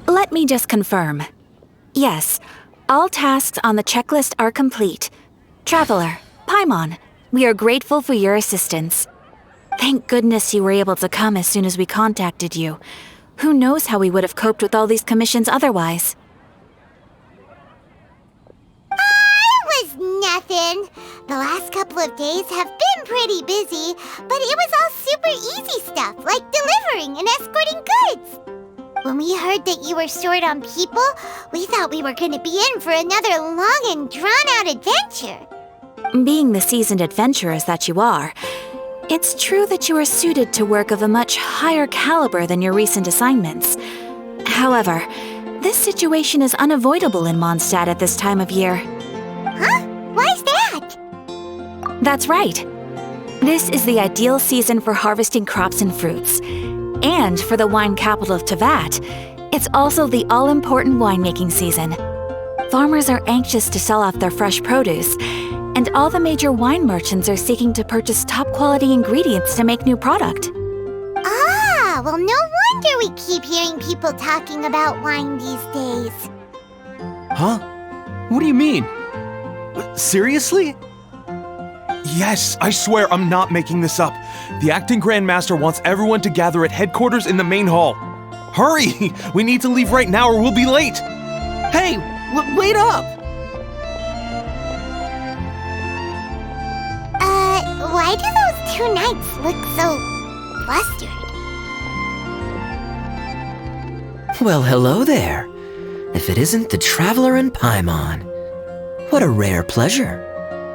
Let me just confirm. Yes, all tasks on the checklist are complete. Traveler, Paimon, we are grateful for your assistance. Thank goodness you were able to come as soon as we contacted you. Who knows how we would have coped with all these commissions otherwise? It was nothing. The last couple of days have been pretty busy, but it was all super easy stuff, like delivering and escorting goods. When we heard that you were short on people, we thought we were going to be in for another long and drawn-out adventure. Being the seasoned adventurers that you are, it's true that you are suited to work of a much higher caliber than your recent assignments. However, this situation is unavoidable in Mondstadt at this time of year. Huh? Why's that? That's right. This is the ideal season for harvesting crops and fruits. And for the wine capital of Teyvat, it's also the all-important winemaking season. Farmers are anxious to sell off their fresh produce, and all the major wine merchants are seeking to purchase top-quality ingredients to make new product. Ah, well, no wonder we keep hearing people talking about wine these days. Huh? What do you mean? Seriously? Yes, I swear I'm not making this up. The acting Grandmaster wants everyone to gather at headquarters in the main hall. Hurry! We need to leave right now or we'll be late! Hey, wait up! Why do those two knights look so flustered? Well, hello there. If it isn't the Traveler and Paimon. What a rare pleasure.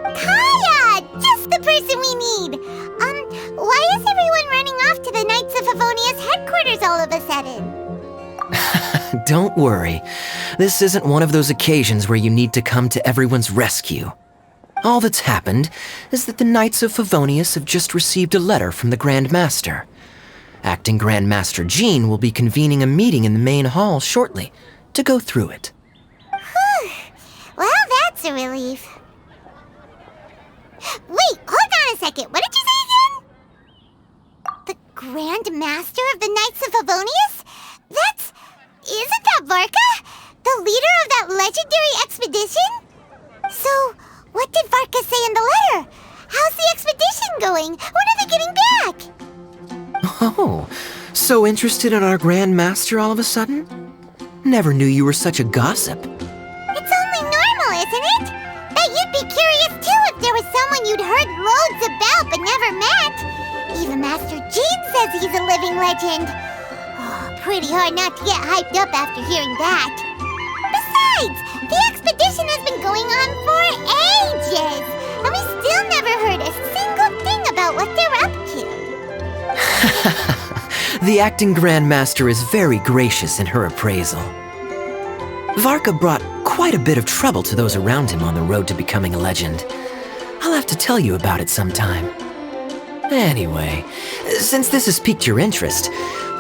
Kaya! Just the person we need! Why is everyone running off to the Knights of Favonius headquarters all of a sudden? Don't worry. This isn't one of those occasions where you need to come to everyone's rescue. All that's happened is that the Knights of Favonius have just received a letter from the Grand Master. Acting Grand Master Jean will be convening a meeting in the main hall shortly to go through it. Whew. Well, that's a relief. Wait, hold on a second. What did you say again? The Grand Master of the Knights of Favonius? Isn't that Varka? The leader of that legendary expedition? So, what did Varka say in the letter? How's the expedition going? When are they getting back? Oh, so interested in our Grand Master all of a sudden? Never knew you were such a gossip. It's only normal, isn't it? Bet you'd be curious too if there was someone you'd heard loads about but never met. Even Master Jean says he's a living legend. Oh, pretty hard not to get hyped up after hearing that. Besides, the expedition has been going on for ages, and we still never heard a single thing about what they're up to. The acting Grand Master is very gracious in her appraisal. Varka brought quite a bit of trouble to those around him on the road to becoming a legend. I'll have to tell you about it sometime. Anyway, since this has piqued your interest,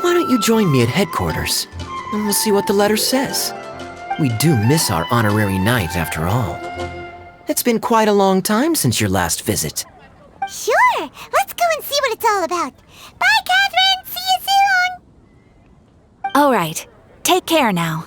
why don't you join me at headquarters, and we'll see what the letter says. We do miss our honorary knight, after all. It's been quite a long time since your last visit. Sure, let's go and see what it's all about. Bye, Catherine! See you soon! All right, take care now.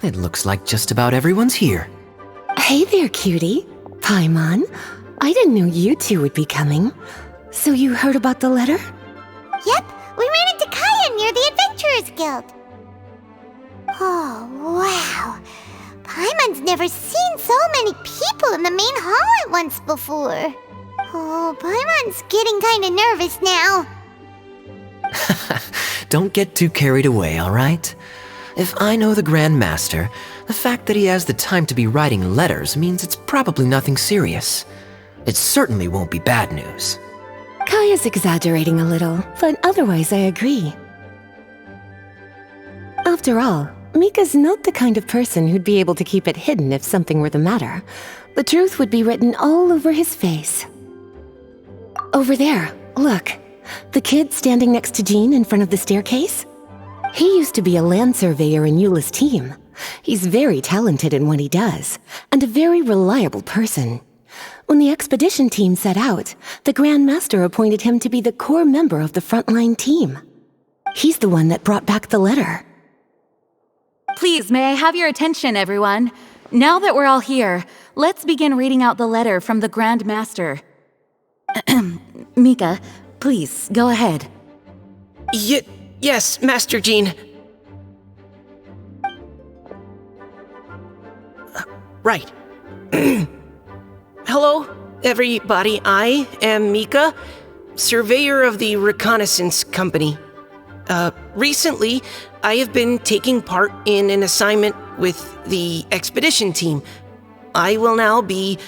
It looks like just about everyone's here. Hey there, cutie. Paimon, I didn't know you two would be coming. So you heard about the letter? Yep, we ran into Kaya near the Adventurers Guild. Oh, wow. Paimon's never seen so many people in the main hall at once before. Oh, Paimon's getting kinda nervous now. Don't get too carried away, all right? If I know the Grand Master, the fact that he has the time to be writing letters means it's probably nothing serious. It certainly won't be bad news. Kaya's exaggerating a little, but otherwise I agree. After all, Mika's not the kind of person who'd be able to keep it hidden if something were the matter. The truth would be written all over his face. Over there, look. The kid standing next to Jean in front of the staircase? He used to be a land surveyor in Eula's team. He's very talented in what he does, and a very reliable person. When the expedition team set out, the Grand Master appointed him to be the core member of the frontline team. He's the one that brought back the letter. Please, may I have your attention, everyone? Now that we're all here, let's begin reading out the letter from the Grand Master. Mika, please, go ahead. Yes, Master Jean. Right. Hello, everybody. I am Mika, surveyor of the Reconnaissance Company. Recently, I have been taking part in an assignment with the expedition team. I will now be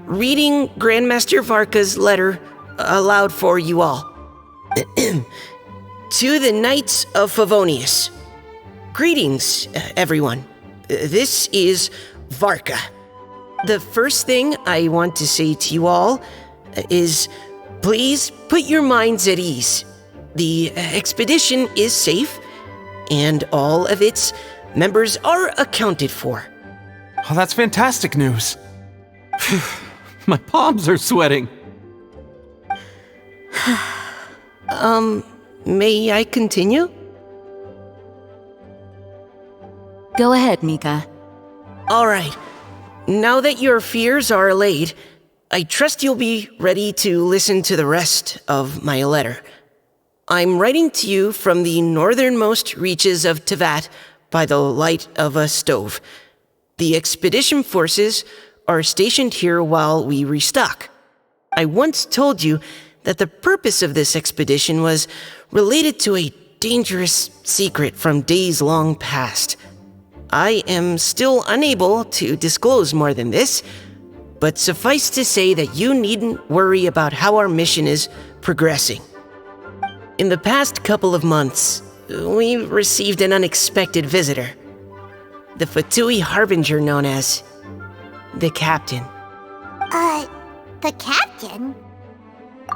reading Grandmaster Varka's letter aloud for you all. To the Knights of Favonius. Greetings, everyone. This is Varka. The first thing I want to say to you all is, please put your minds at ease. The expedition is safe, and all of its members are accounted for. Oh, that's fantastic news. My palms are sweating. May I continue? Go ahead, Mika. All right. Now that your fears are allayed, I trust you'll be ready to listen to the rest of my letter. I'm writing to you from the northernmost reaches of Teyvat by the light of a stove. The expedition forces are stationed here while we restock. I once told you that the purpose of this expedition was related to a dangerous secret from days long past. I am still unable to disclose more than this, but suffice to say that you needn't worry about how our mission is progressing. In the past couple of months, we received an unexpected visitor. The Fatui Harbinger known as the Captain. The Captain?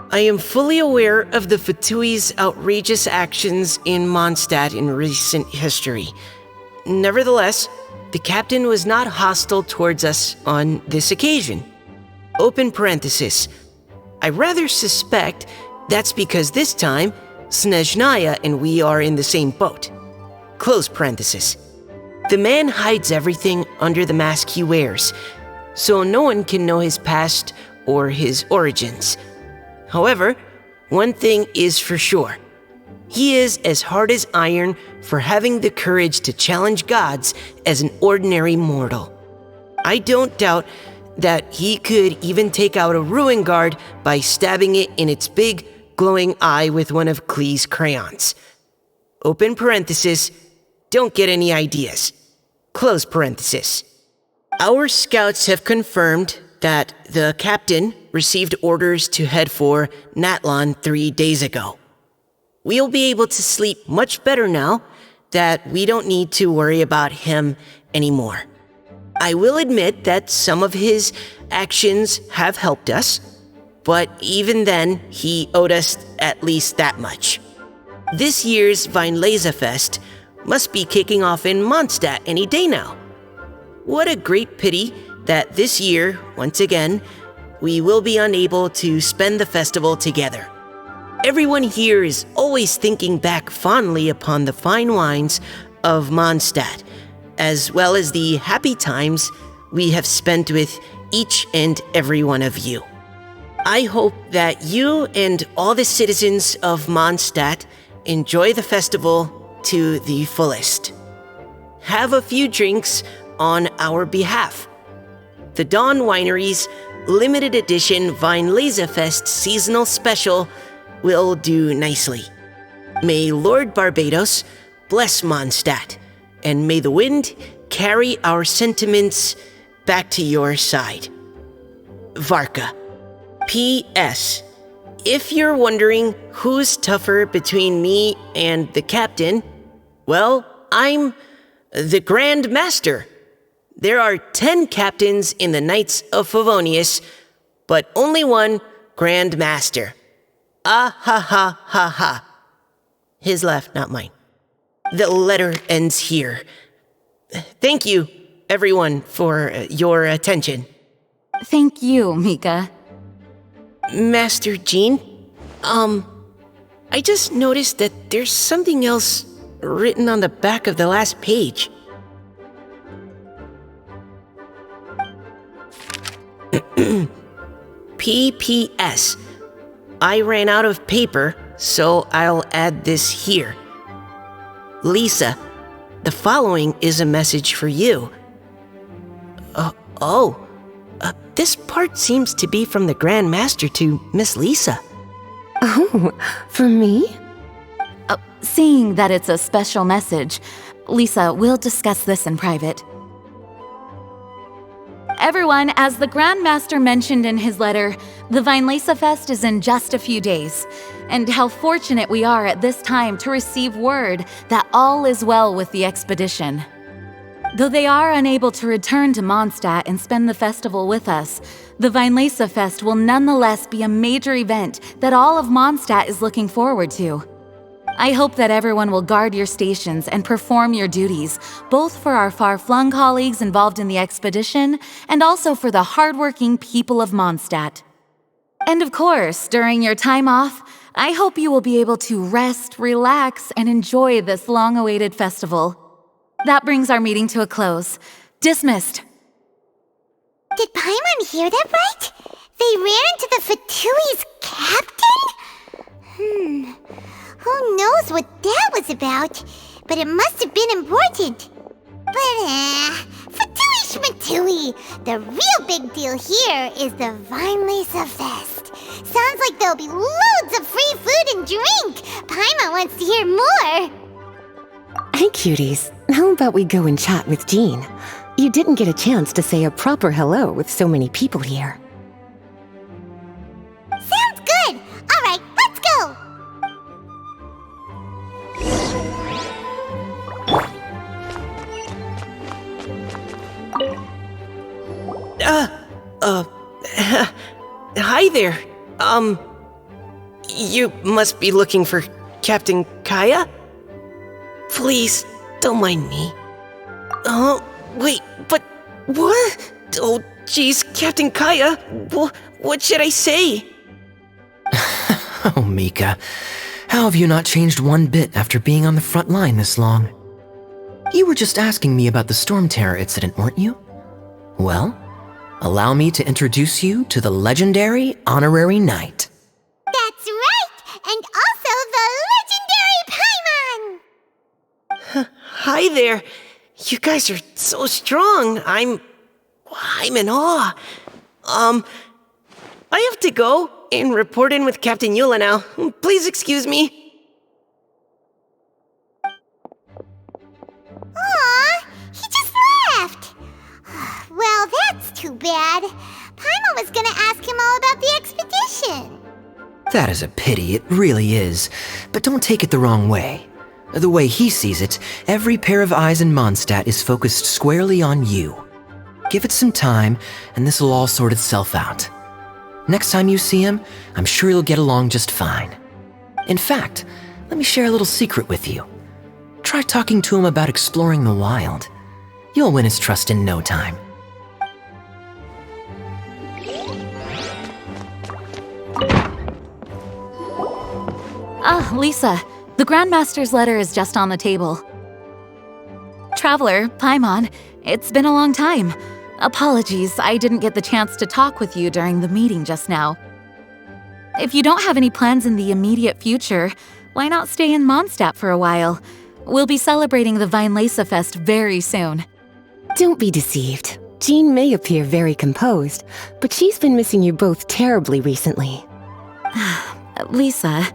I am fully aware of the Fatui's outrageous actions in Mondstadt in recent history. Nevertheless, the Captain was not hostile towards us on this occasion. Open parenthesis. I rather suspect that's because this time, Snezhnaya and we are in the same boat. Close parenthesis. The man hides everything under the mask he wears, so no one can know his past or his origins. However, one thing is for sure. He is as hard as iron for having the courage to challenge gods as an ordinary mortal. I don't doubt that he could even take out a ruin guard by stabbing it in its big, glowing eye with one of Klee's crayons. Open parenthesis, don't get any ideas. Close parenthesis. Our scouts have confirmed that the Captain received orders to head for Natlan 3 days ago. We'll be able to sleep much better now that we don't need to worry about him anymore. I will admit that some of his actions have helped us, but even then, he owed us at least that much. This year's Weinlesefest must be kicking off in Mondstadt any day now. What a great pity that this year, once again, we will be unable to spend the festival together. Everyone here is always thinking back fondly upon the fine wines of Mondstadt, as well as the happy times we have spent with each and every one of you. I hope that you and all the citizens of Mondstadt enjoy the festival to the fullest. Have a few drinks on our behalf. The Dawn Winery's limited edition Weinlesefest seasonal special will do nicely. May Lord Barbados bless Mondstadt, and may the wind carry our sentiments back to your side. Varka. P.S. If you're wondering who's tougher between me and the captain, well, I'm the Grand Master. There are 10 captains in the Knights of Favonius, but only one Grand Master. Ah ha ha ha ha. His laugh, not mine. The letter ends here. Thank you, everyone, for your attention. Thank you, Mika. Master Jean, I just noticed that there's something else written on the back of the last page. P.P.S. I ran out of paper, so I'll add this here. Lisa, the following is a message for you. This part seems to be from the Grand Master to Miss Lisa. Oh, for me? Seeing that it's a special message, Lisa, we'll discuss this in private. Everyone, as the Grand Master mentioned in his letter, the Weinlesefest is in just a few days. And how fortunate we are at this time to receive word that all is well with the expedition. Though they are unable to return to Mondstadt and spend the festival with us, the Weinlesefest will nonetheless be a major event that all of Mondstadt is looking forward to. I hope that everyone will guard your stations and perform your duties, both for our far-flung colleagues involved in the expedition and also for the hardworking people of Mondstadt. And of course, during your time off, I hope you will be able to rest, relax, and enjoy this long-awaited festival. That brings our meeting to a close. Dismissed. Did Paimon hear that right? They ran into the Fatui's captain? Who knows what that was about? But it must have been important. But Fatui Schmatui, the real big deal here is the Weinlesefest. Sounds like there'll be loads of free food and drink. Paimon wants to hear more. Hey, cuties. How about we go and chat with Jean? You didn't get a chance to say a proper hello with so many people here. Sounds good. All right, let's go. Hi there. You must be looking for Captain Kaya? Please, don't mind me. Oh, wait, but what? Oh, geez, Captain Kaya, what should I say? Oh, Mika, how have you not changed one bit after being on the front line this long? You were just asking me about the Storm Terror incident, weren't you? Well, allow me to introduce you to the legendary Honorary Knight. That's right, and also the legendary Paimon. Hi there. You guys are so strong. I'm in awe. I have to go and report in with Captain Eula now. Please excuse me. Aw, he just left. Well, that's too bad. Paimon was gonna ask him all about the expedition. That is a pity, it really is. But don't take it the wrong way. The way he sees it, every pair of eyes in Mondstadt is focused squarely on you. Give it some time, and this will all sort itself out. Next time you see him, I'm sure you'll get along just fine. In fact, let me share a little secret with you. Try talking to him about exploring the wild. You'll win his trust in no time. Lisa, the Grandmaster's letter is just on the table. Traveler, Paimon, it's been a long time. Apologies, I didn't get the chance to talk with you during the meeting just now. If you don't have any plans in the immediate future, why not stay in Mondstadt for a while? We'll be celebrating the Weinlese Fest very soon. Don't be deceived. Jean may appear very composed, but she's been missing you both terribly recently. Lisa.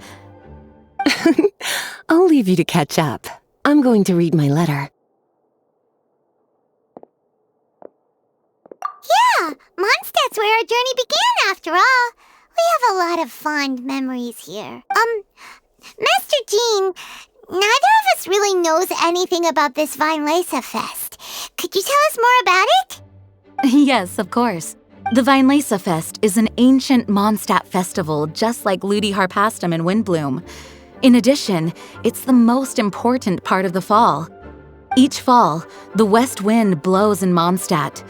I'll leave you to catch up. I'm going to read my letter. Yeah, Mondstadt's where our journey began after all. We have a lot of fond memories here. Master Jean, neither of us really knows anything about this Weinlese Fest. Could you tell us more about it? Yes, of course. The Weinlese Fest is an ancient Mondstadt festival just like Ludi Harpastum and Windbloom. In addition, it's the most important part of the fall. Each fall, the west wind blows in Mondstadt.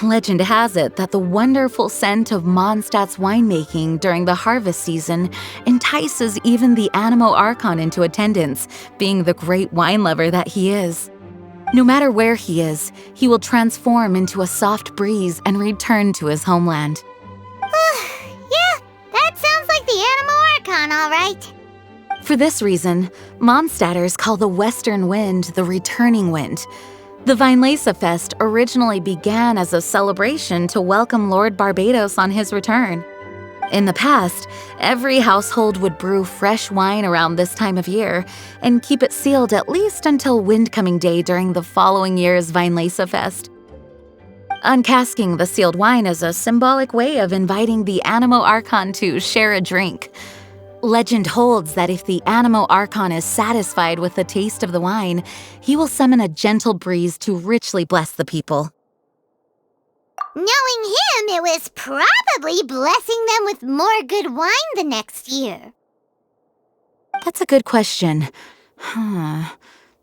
Legend has it that the wonderful scent of Mondstadt's winemaking during the harvest season entices even the Animo Archon into attendance, being the great wine lover that he is. No matter where he is, he will transform into a soft breeze and return to his homeland. Yeah, that sounds like the Animo Archon, all right. For this reason, Mondstadters call the western wind the returning wind. The Weinlese Fest originally began as a celebration to welcome Lord Barbados on his return. In the past, every household would brew fresh wine around this time of year and keep it sealed at least until Windcoming Day during the following year's Weinlese Fest. Uncasking the sealed wine is a symbolic way of inviting the Animo Archon to share a drink. Legend holds that if the Animo Archon is satisfied with the taste of the wine, he will summon a gentle breeze to richly bless the people. Knowing him, it was probably blessing them with more good wine the next year. That's a good question.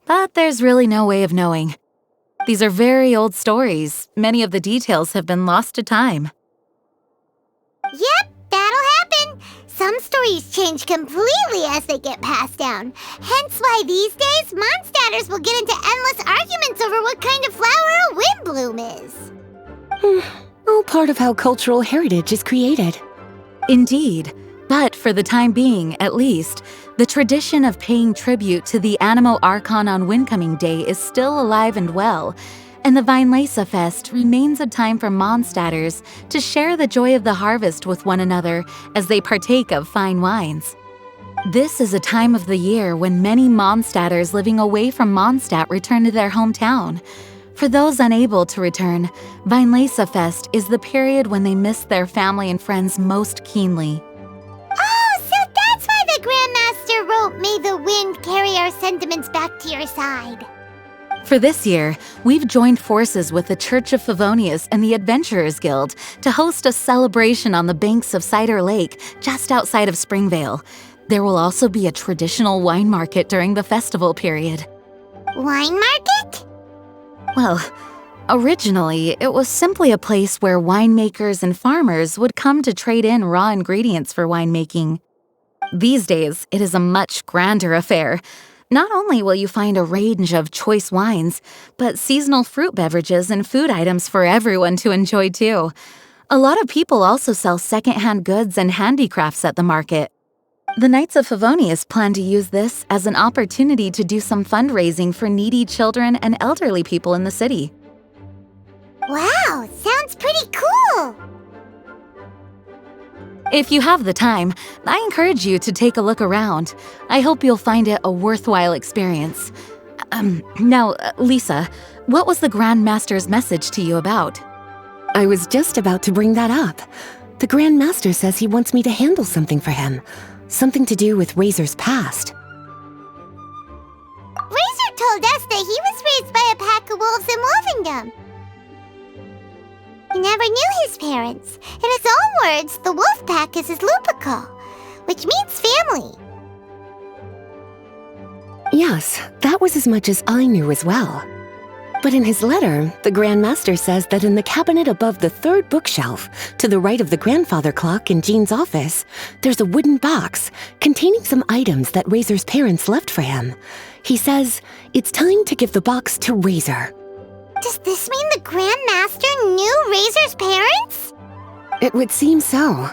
But there's really no way of knowing. These are very old stories. Many of the details have been lost to time. Yep, that'll happen. Some stories change completely as they get passed down. Hence why these days, Mondstadters will get into endless arguments over what kind of flower a windbloom is. All part of how cultural heritage is created. Indeed. But for the time being, at least, the tradition of paying tribute to the Animo Archon on Windcoming Day is still alive and well, and the Weinlese Fest remains a time for Mondstadters to share the joy of the harvest with one another as they partake of fine wines. This is a time of the year when many Mondstadters living away from Mondstadt return to their hometown. For those unable to return, Weinlese Fest is the period when they miss their family and friends most keenly. Oh, so that's why the Grandmaster wrote, "May the wind carry our sentiments back to your side." For this year, we've joined forces with the Church of Favonius and the Adventurers Guild to host a celebration on the banks of Cider Lake, just outside of Springvale. There will also be a traditional wine market during the festival period. Wine market? Well, originally, it was simply a place where winemakers and farmers would come to trade in raw ingredients for winemaking. These days, it is a much grander affair. Not only will you find a range of choice wines, but seasonal fruit beverages and food items for everyone to enjoy too. A lot of people also sell secondhand goods and handicrafts at the market. The Knights of Favonius plan to use this as an opportunity to do some fundraising for needy children and elderly people in the city. Wow, sounds pretty cool. If you have the time, I encourage you to take a look around. I hope you'll find it a worthwhile experience. Now, Lisa, what was the Grand Master's message to you about? I was just about to bring that up. The Grand Master says he wants me to handle something for him. Something to do with Razor's past. Razor told us that he was raised by a pack of wolves in Wolvendom. He never knew his parents. In his own words, the wolf pack is his lupical, which means family. Yes, that was as much as I knew as well. But in his letter, the Grand Master says that in the cabinet above the third bookshelf, to the right of the grandfather clock in Jean's office, there's a wooden box containing some items that Razor's parents left for him. He says it's time to give the box to Razor. Does this mean the Grand Master knew Razor's parents? It would seem so.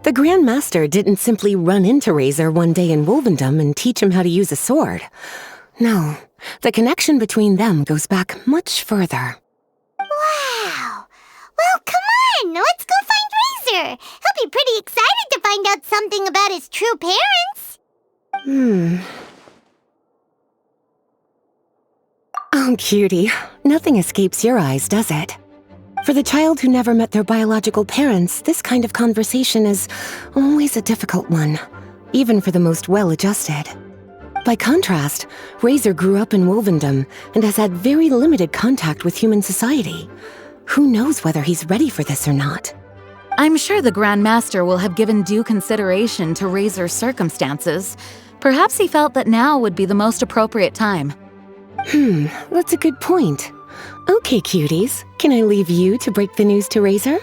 The Grand Master didn't simply run into Razor one day in Wolvendom and teach him how to use a sword. No, the connection between them goes back much further. Wow! Well, come on! Let's go find Razor! He'll be pretty excited to find out something about his true parents! Oh, cutie. Nothing escapes your eyes, does it? For the child who never met their biological parents, this kind of conversation is always a difficult one, even for the most well-adjusted. By contrast, Razor grew up in Wolvendom and has had very limited contact with human society. Who knows whether he's ready for this or not? I'm sure the Grand Master will have given due consideration to Razor's circumstances. Perhaps he felt that now would be the most appropriate time. That's a good point. Okay, cuties, can I leave you to break the news to Razor?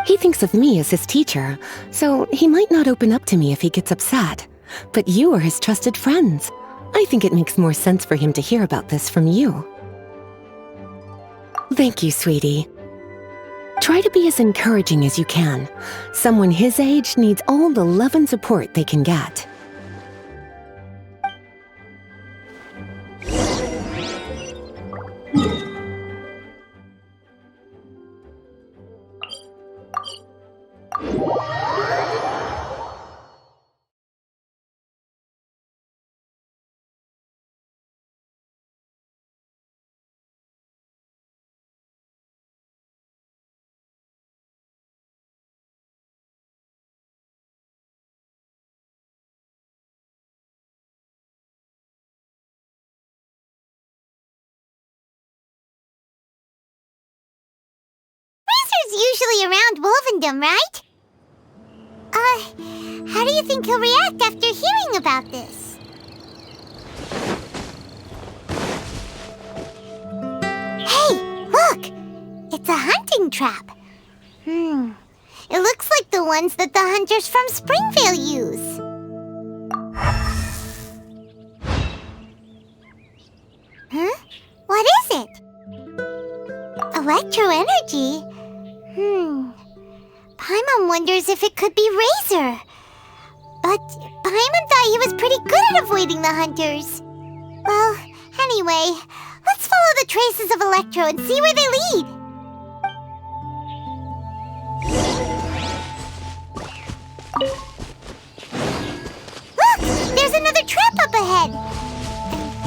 He thinks of me as his teacher, so he might not open up to me if he gets upset. But you are his trusted friends. I think it makes more sense for him to hear about this from you. Thank you, sweetie. Try to be as encouraging as you can. Someone his age needs all the love and support they can get. Usually around Wolvendom, right? How do you think he'll react after hearing about this? Hey, look! It's a hunting trap. It looks like the ones that the hunters from Springvale use. Huh? What is it? Electro energy? Paimon wonders if it could be Razor. But Paimon thought he was pretty good at avoiding the hunters. Well, anyway, let's follow the traces of Electro and see where they lead. Look! There's another trap up ahead.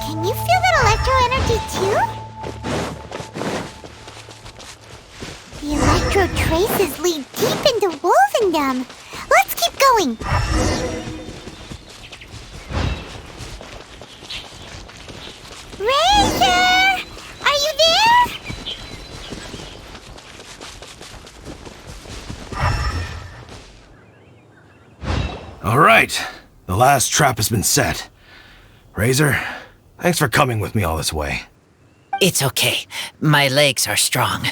Can you feel that Electro energy too? The Electro traces lead deep into Wolvendom. Let's keep going. Razor! Are you there? All right. The last trap has been set. Razor, thanks for coming with me all this way. It's okay. My legs are strong.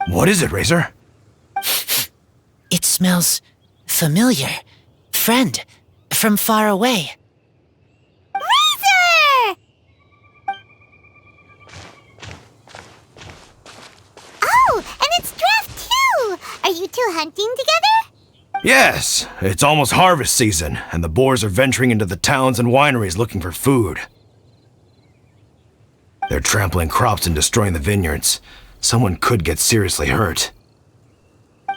What is it, Razor? It smells familiar. Friend, from far away. Razor! Oh, and it's Draft too! Are you two hunting together? Yes, it's almost harvest season, and the boars are venturing into the towns and wineries looking for food. They're trampling crops and destroying the vineyards. Someone could get seriously hurt.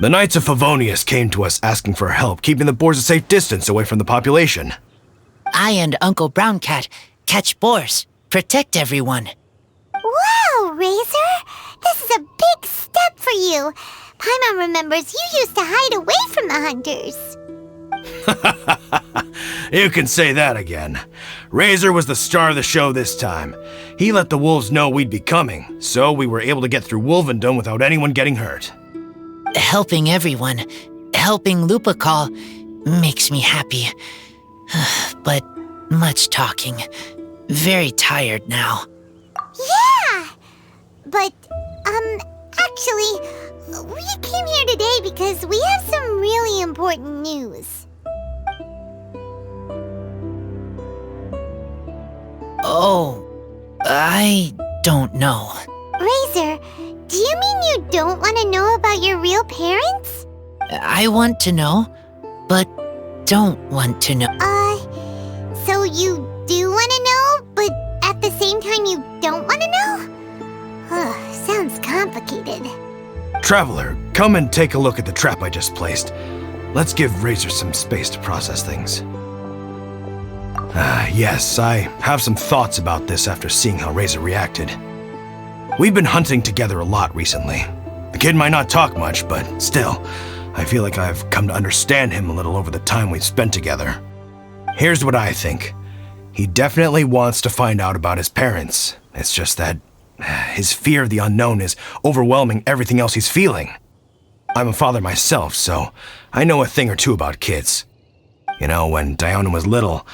The Knights of Favonius came to us asking for help keeping the boars a safe distance away from the population. I and Uncle Brown Cat catch boars, protect everyone. Wow, Razor! This is a big step for you. Paimon remembers you used to hide away from the hunters. You can say that again. Razor was the star of the show this time. He let the wolves know we'd be coming, so we were able to get through Wolvendom without anyone getting hurt. Helping everyone, helping Lupercal, makes me happy. But much talking. Very tired now. Yeah! But, actually, we came here today because we have some really important news. Oh, I don't know. Razor, do you mean you don't want to know about your real parents? I want to know, but don't want to know. So you do want to know, but at the same time you don't want to know? Sounds complicated. Traveler, come and take a look at the trap I just placed. Let's give Razor some space to process things. Yes, I have some thoughts about this after seeing how Razor reacted. We've been hunting together a lot recently. The kid might not talk much, but still, I feel like I've come to understand him a little over the time we've spent together. Here's what I think. He definitely wants to find out about his parents. It's just that his fear of the unknown is overwhelming everything else he's feeling. I'm a father myself, so I know a thing or two about kids. You know, when Diana was little,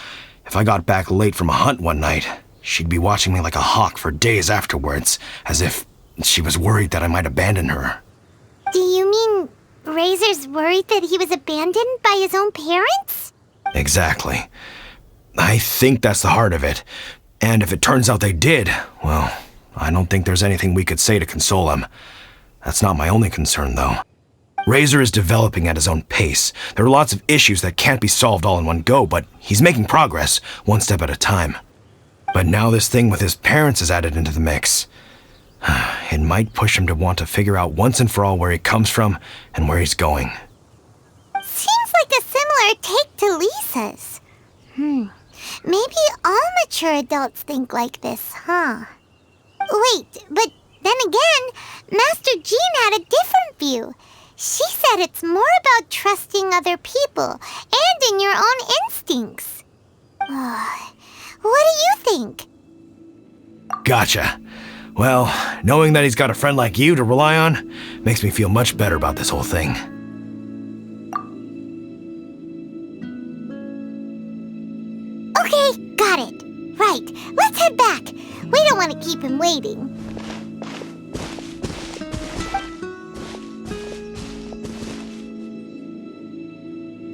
if I got back late from a hunt one night, she'd be watching me like a hawk for days afterwards, as if she was worried that I might abandon her. Do you mean Razor's worried that he was abandoned by his own parents? Exactly. I think that's the heart of it. And if it turns out they did, well, I don't think there's anything we could say to console him. That's not my only concern, though. Razor is developing at his own pace. There are lots of issues that can't be solved all in one go, but he's making progress, one step at a time. But now this thing with his parents is added into the mix. It might push him to want to figure out once and for all where he comes from and where he's going. Seems like a similar take to Lisa's. Maybe all mature adults think like this, huh? Wait, but then again, Master Jean had a different view. She said it's more about trusting other people and in your own instincts. What do you think? Gotcha. Well, knowing that he's got a friend like you to rely on makes me feel much better about this whole thing. Okay, got it. Right, let's head back. We don't want to keep him waiting.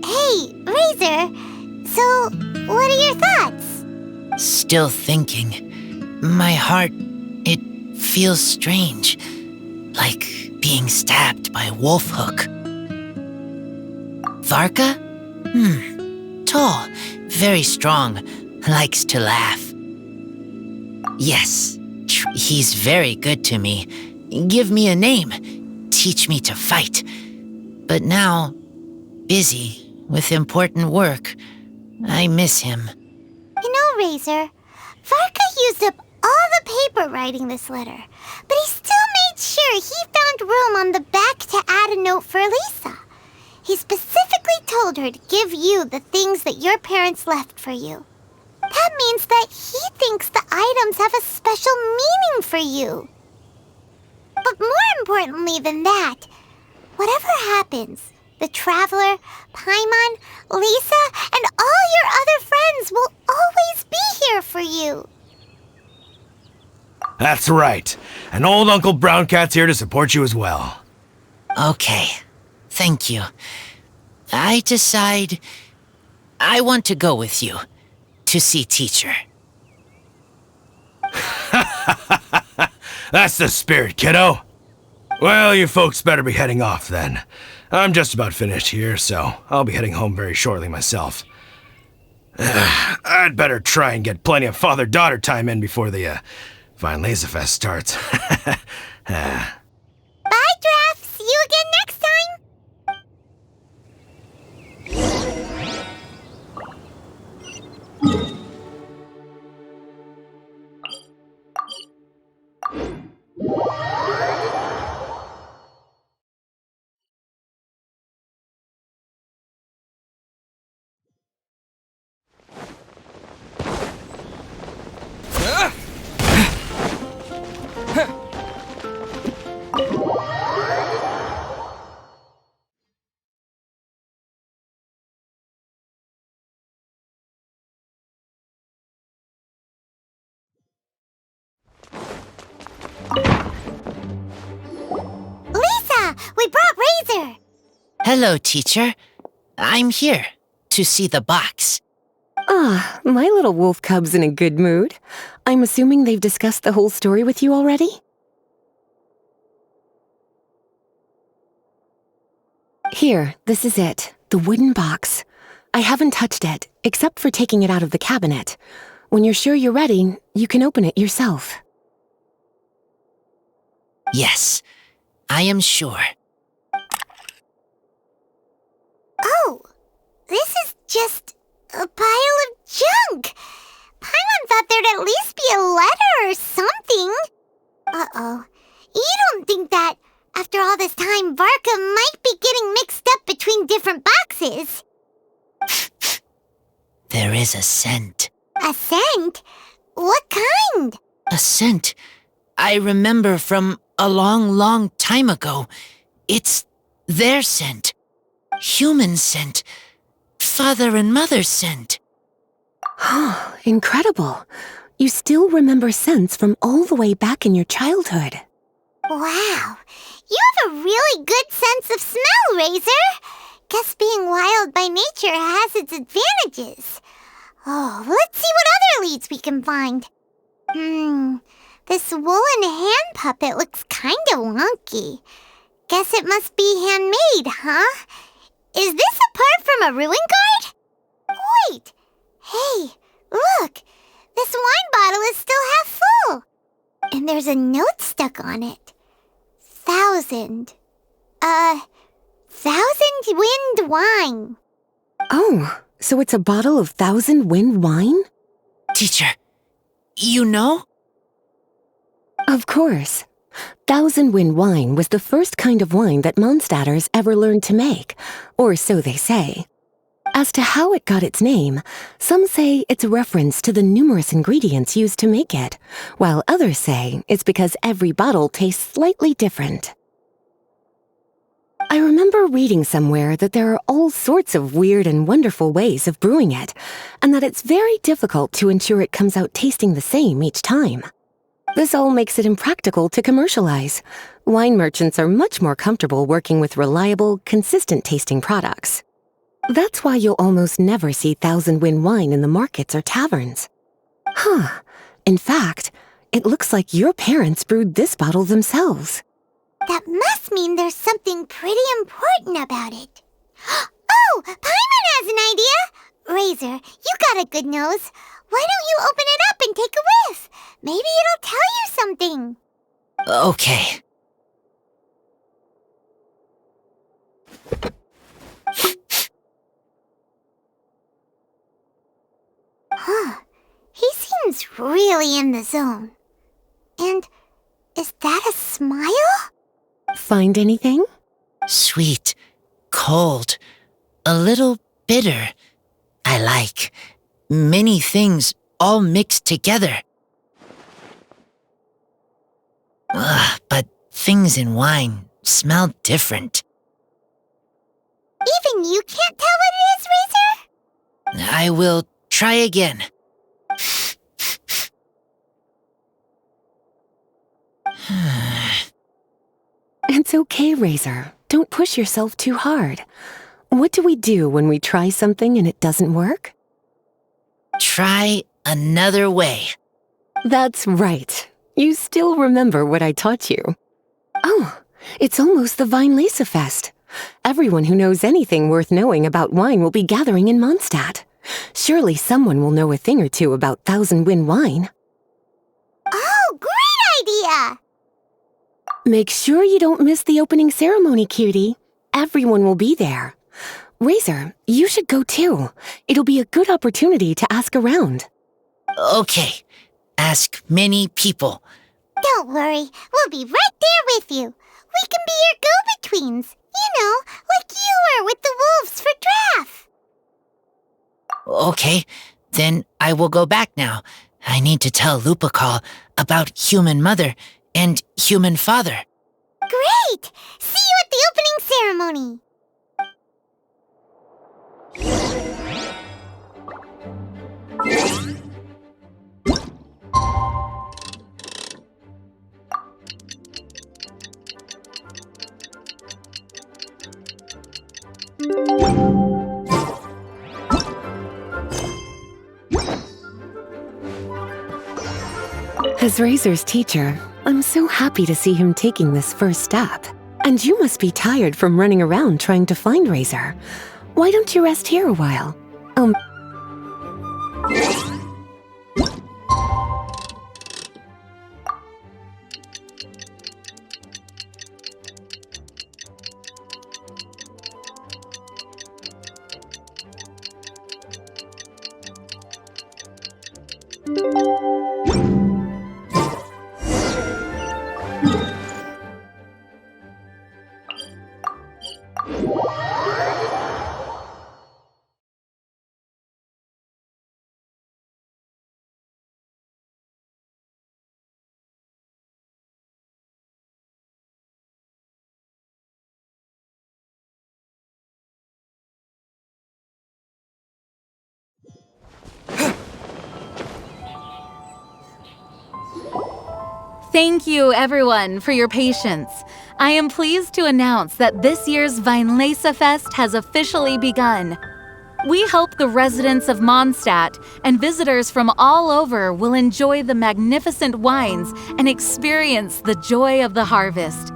Hey, Razor. So, what are your thoughts? Still thinking. My heart, it feels strange. Like being stabbed by a wolf hook. Varka? Tall, very strong, likes to laugh. Yes, he's very good to me. Give me a name, teach me to fight. But now, busy with important work, I miss him. You know, Razor, Varka used up all the paper writing this letter, but he still made sure he found room on the back to add a note for Lisa. He specifically told her to give you the things that your parents left for you. That means that he thinks the items have a special meaning for you. But more importantly than that, whatever happens, the Traveler, Paimon, Lisa, and all your other friends will always be here for you. That's right. And old Uncle Brown Cat's here to support you as well. Okay, thank you. I decide I want to go with you to see teacher. That's the spirit, kiddo. Well, you folks better be heading off then. I'm just about finished here, so I'll be heading home very shortly myself. I'd better try and get plenty of father-daughter time in before the Fine Laser Fest starts. Bye, Draft. See you again next time. We brought Razor! Hello, teacher. I'm here to see the box. Ah, my little wolf cub's in a good mood. I'm assuming they've discussed the whole story with you already? Here, this is it, the wooden box. I haven't touched it, except for taking it out of the cabinet. When you're sure you're ready, you can open it yourself. Yes, I am sure. Oh, this is just a pile of junk. Paimon thought there'd at least be a letter or something. Uh-oh. You don't think that, after all this time, Varka might be getting mixed up between different boxes? There is a scent. A scent? What kind? A scent I remember from a long, long time ago. It's their scent. Human scent. Father and mother scent. Oh, incredible. You still remember scents from all the way back in your childhood. Wow. You have a really good sense of smell, Razor. Guess being wild by nature has its advantages. Oh, let's see what other leads we can find. This woolen hand puppet looks kinda wonky. Guess it must be handmade, huh? Is this a part from a ruin guard? Wait! Hey, look! This wine bottle is still half full! And there's a note stuck on it. 1,000 wind wine. Oh, so it's a bottle of 1,000 wind wine? Teacher, you know? Of course. 1,000 wind wine was the first kind of wine that Mondstadters ever learned to make, or so they say. As to how it got its name, some say it's a reference to the numerous ingredients used to make it, while others say it's because every bottle tastes slightly different. I remember reading somewhere that there are all sorts of weird and wonderful ways of brewing it, and that it's very difficult to ensure it comes out tasting the same each time. This all makes it impractical to commercialize. Wine merchants are much more comfortable working with reliable, consistent-tasting products. That's why you'll almost never see 1,000 wind wine in the markets or taverns. Huh. In fact, it looks like your parents brewed this bottle themselves. That must mean there's something pretty important about it. Oh, Paimon has an idea! Razor, you got a good nose. Why don't you open it up and take a whiff? Maybe it'll tell you something. Okay. Huh. He seems really in the zone. And is that a smile? Find anything? Sweet, cold, a little bitter. I like many things all mixed together. But things in wine smell different. Even you can't tell what it is, Razor? I will try again. It's okay, Razor. Don't push yourself too hard. What do we do when we try something and it doesn't work? Try another way. That's right. You still remember what I taught you. Oh, it's almost the Weinlese Fest. Everyone who knows anything worth knowing about wine will be gathering in Mondstadt. Surely someone will know a thing or two about 1,000 wind wine. Oh, great idea! Make sure you don't miss the opening ceremony, cutie. Everyone will be there. Razor, you should go too. It'll be a good opportunity to ask around. Okay. Ask many people. Don't worry, we'll be right there with you. We can be your go-betweens. You know, like you were with the wolves for Draff. Okay, then I will go back now. I need to tell Lupacall about human mother and human father. Great! See you at the opening ceremony. As Razor's teacher, I'm so happy to see him taking this first step. And you must be tired from running around trying to find Razor. Why don't you rest here a while? Thank you, everyone, for your patience. I am pleased to announce that this year's Weinlese Fest has officially begun. We hope the residents of Mondstadt and visitors from all over will enjoy the magnificent wines and experience the joy of the harvest.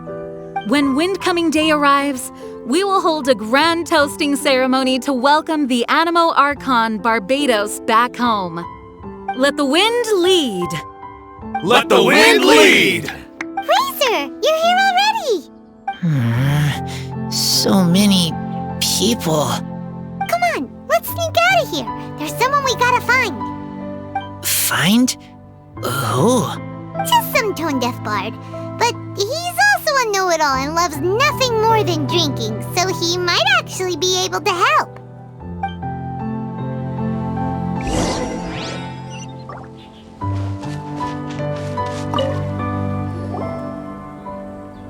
When Windcoming Day arrives, we will hold a grand toasting ceremony to welcome the Animo Archon Barbados back home. Let the wind lead! Let the wind lead! Razor, you're here already! So many people. Come on, let's sneak out of here. There's someone we gotta find. Find? Who? Just some tone-deaf bard. But he's also a know-it-all and loves nothing more than drinking, so he might actually be able to help.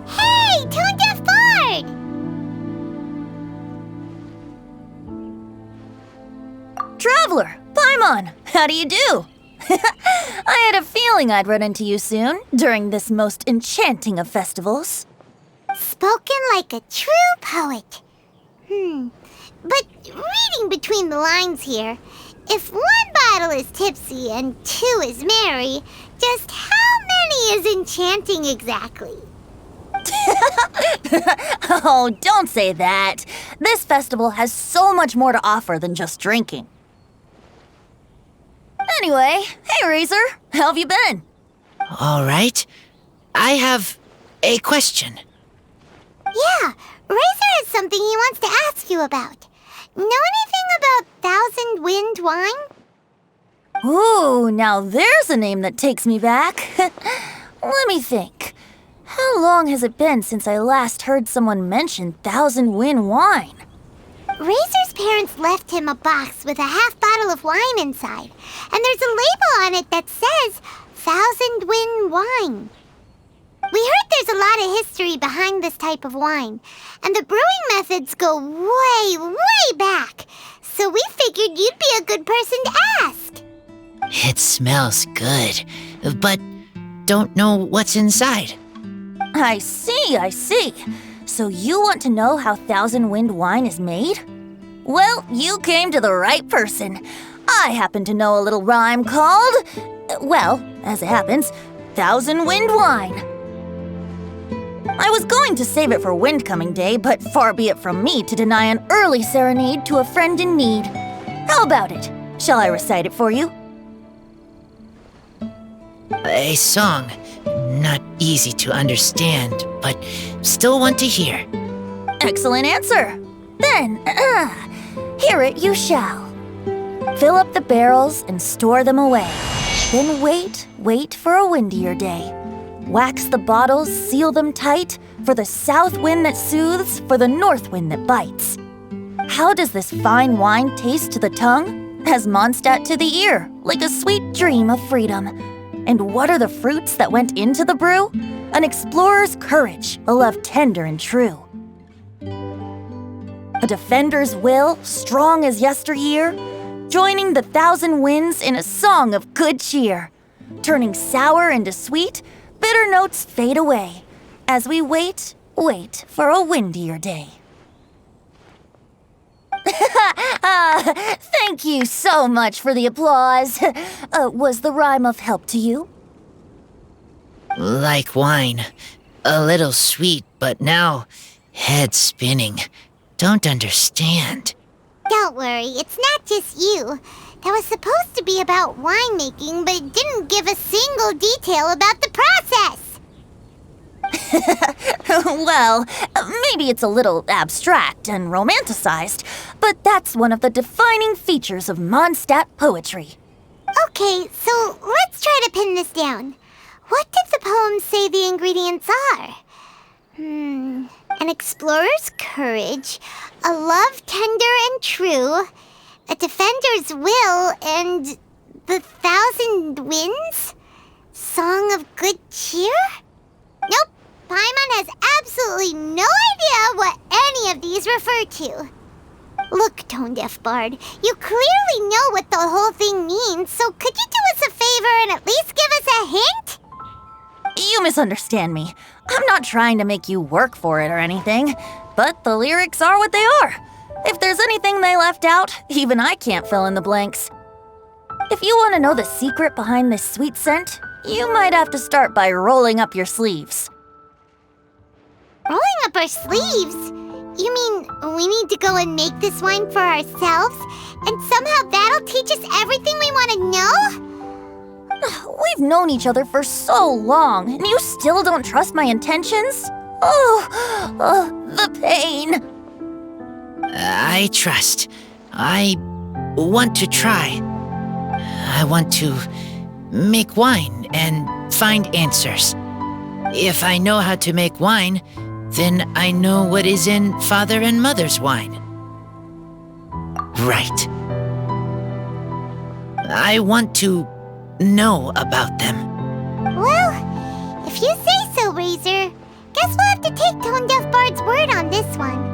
Hey, tone-deaf bard! Traveler, Paimon, how do you do? I had a feeling I'd run into you soon, during this most enchanting of festivals. Spoken like a true poet. But reading between the lines here, if one bottle is tipsy and two is merry, just how many is enchanting exactly? Oh, don't say that. This festival has so much more to offer than just drinking. Anyway, hey Razor, how have you been? All right. I have a question. Yeah, Razor has something he wants to ask you about. Know anything about Thousand Wind wine? Ooh, now there's a name that takes me back. Let me think. How long has it been since I last heard someone mention Thousand Wind wine? Razor's parents left him a box with a half bottle of wine inside, and there's a label on it that says Thousand Wind wine. We heard there's a lot of history behind this type of wine, and the brewing methods go way, way back, so we figured you'd be a good person to ask. It smells good, but don't know what's inside. I see. So you want to know how Thousand Wind wine is made? Well, you came to the right person. I happen to know a little rhyme called, well, as it happens, Thousand Wind wine. I was going to save it for Windcoming Day, but far be it from me to deny an early serenade to a friend in need. How about it? Shall I recite it for you? A song. Not easy to understand, but still want to hear. Excellent answer. Then, hear it you shall. Fill up the barrels and store them away. Then wait for a windier day. Wax the bottles, seal them tight, for the south wind that soothes, for the north wind that bites. How does this fine wine taste to the tongue? As Mondstadt to the ear, like a sweet dream of freedom. And what are the fruits that went into the brew? An explorer's courage, a love tender and true. A defender's will, strong as yesteryear, joining the thousand winds in a song of good cheer. Turning sour into sweet, bitter notes fade away, as we wait for a windier day. Thank you so much for the applause. Was the rhyme of help to you? Like wine. A little sweet, but now head spinning. Don't understand. Don't worry, it's not just you. That was supposed to be about winemaking, but it didn't give a single detail about the process. Well, maybe it's a little abstract and romanticized, but that's one of the defining features of Mondstadt poetry. Okay, so let's try to pin this down. What did the poem say the ingredients are? An explorer's courage, a love tender and true, a defender's will, and the 1,000 winds? Song of good cheer? Nope, Paimon has absolutely no idea what any of these refer to. Look, tone-deaf bard, you clearly know what the whole thing means, so could you do us a favor and at least give us a hint? You misunderstand me. I'm not trying to make you work for it or anything, but the lyrics are what they are. If there's anything they left out, even I can't fill in the blanks. If you want to know the secret behind this sweet scent, you might have to start by rolling up your sleeves. Rolling up our sleeves? You mean we need to go and make this wine for ourselves, and somehow that'll teach us everything we want to know? We've known each other for so long, and you still don't trust my intentions? The pain. I trust. I want to try. I want to make wine and find answers. If I know how to make wine, then I know what is in father and mother's wine. Right. I want to know about them. Well, if you say so, Razor, guess we'll have to take Tone-Deaf Bard's word on this one.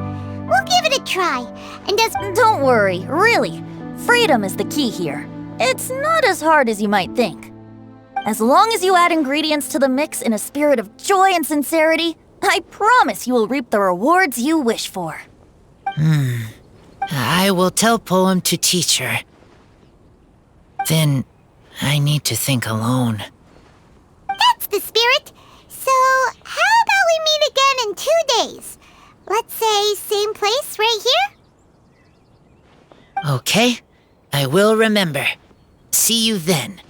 We'll give it a try, and Don't worry, really. Freedom is the key here. It's not as hard as you might think. As long as you add ingredients to the mix in a spirit of joy and sincerity, I promise you will reap the rewards you wish for. I will tell Poem to teach her. Then I need to think alone. that's the spirit. So, how about we meet again in 2 days? Let's say same place right here? Okay, I will remember. See you then.